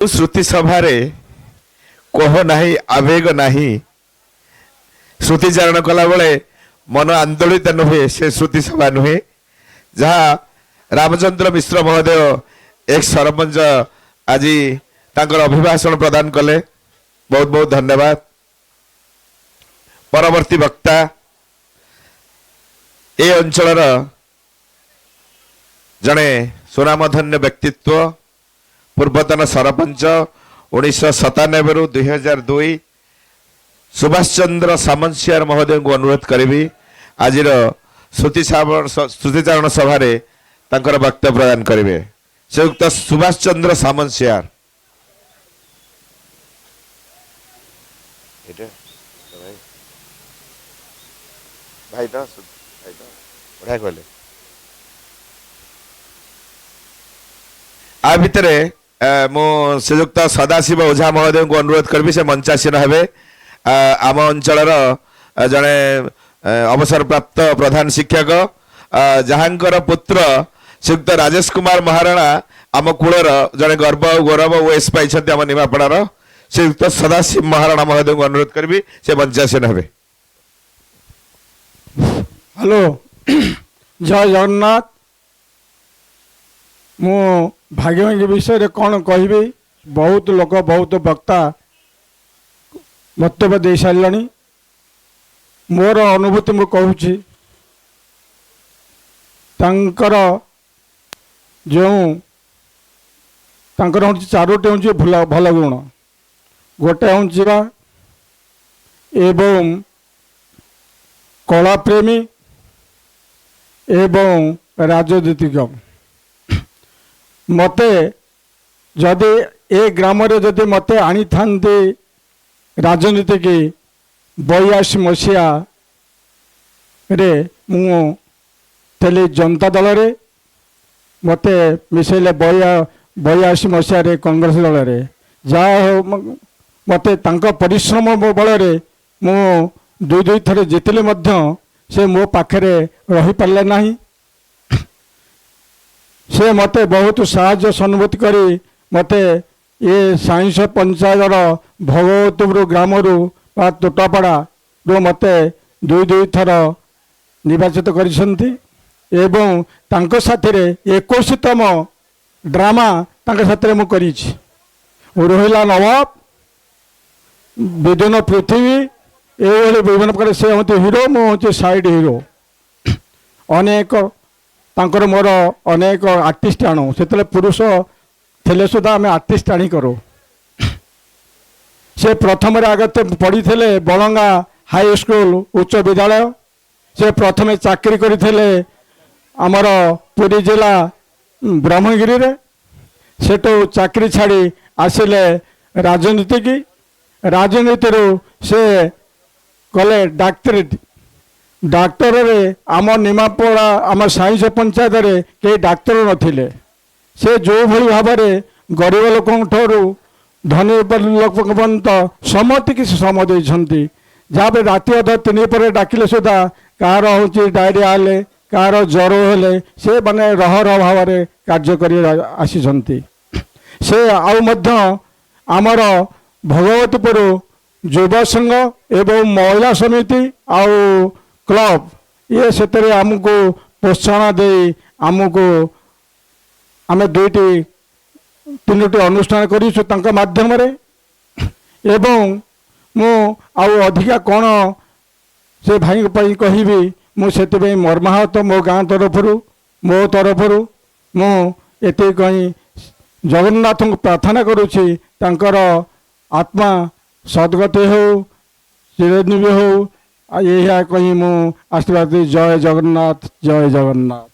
श्रुति सभारे कह नाही आवेग नाही श्रुतिचारण कला बेले मन आंदोलित नुहे से श्रुति सभा नुहे जहाँ रामचंद्र मिश्र महोदय एक सरपंच आज तांकर अभिभाषण प्रदान कले। बहुत बहुत धन्यवाद। परवर्ती वक्ता ए अंचल जड़े सुनामधन्य व्यक्तित्व पूर्वतन सरपंच 1997 रु 2002 सुभाष चंद्र सामंतसियार महोदय को अनुरोध करी आज श्रुतिचारण सभार तांकर वक्तव्य प्रदान करेंगे। श्रीयुक्त सुभाष चंद्र सामंतसियार भाई तो बढ़िया कहले आ भितर मु श्रीयुक्त सदाशिव ओझा महोदय को अनुरोध करी से मंचासीन हे। आम अंचल जड़े अवसर प्राप्त प्रधान शिक्षक जहाँकर पुत्र श्रीयुक्त राजेश कुमार महाराणा आम कूलर जड़े गर्व और गौरव ओएस पाई आम निमापड़ार श्रीयुक्त सदाशिव महाराणा महोदय को अनुरोध करी से मंचासीन हे। हेलो जय जगन्नाथ। मु भाग्यवान विषय कौन कहबी बहुत लोक बहुत वक्ता वक्तव्य दे सारे मोर अनुभूति मु कहूँ जो चारोटी हूँ भल गुण गोटे हूँ एवं कला प्रेमी एवं राजनीतिक मते जदि ए ग्राम जदि मते आनी था राजनीति की 82 मसीहा रे मुझे जनता दल रे मते मिसेले 82 मसीहा रे कांग्रेस दल रे जा मते तांका परिश्रम बल रे मु दुई थर जितले मध्य से मो पाखरे रही पारले नहीं। से मते बहुत साहाय्य सहानुभूति करी मते ये साइंस पंचायतर भगवतपुर ग्राम तोटापड़ा रो मते दुई थर निर्वाचित करिसंती एवं तांको साथीरे 21तम ड्रामा तांको साथीरे मु करिछि। रोहिला नवाब विदुन पृथ्वी ये विभिन्न प्रकार से हूँ हिरो मुझे साइड हिरो अनेक तांकर मोर अनेक आर्टिस्ट आणु से पुरुष थे सुधा आम आर्टिस्ट आनी करो। से प्रथम आगत पढ़ी थे बलंगा हाई स्कूल उच्च विद्यालय से प्रथम चाकरी करते आमर पुरी जिला ब्रह्मगिरी रे सेठू चाकरी छाड़ी आसिले राजनीति की राजनीति से कले डाक्टरेट डाक्टर रे आम निमापड़ा आम साइंस पंचायत रे कई डाक्तर नथिले से जो भली भाव में गरीब लोक धनी लोक पर्यंत समति कि सम देती जहाँ पे राति अध 3 पर डाकिले सुधा कार हूँ डायरिया हेले कार ज्वर हेले से माने रह भाव में कार्य कर आसी से आमर भगवतपुर युवा संघ एवं महिला समिति आउ क्लब ये से आमको प्रोत्साहन दे आमको आम 2-3 अनुष्ठान कर माध्यम एवं मु आउ अधिका कौन से भाई कहबी मुझे मर्माहत मो गाँ तरफ मो तरफ मुत कहीं जगन्नाथ को प्रार्थना करुँची आत्मा सद्गति हो चिरंजीवी हो यही कहीं मु आशीर्वाद जय जगन्नाथ जय जगन्नाथ।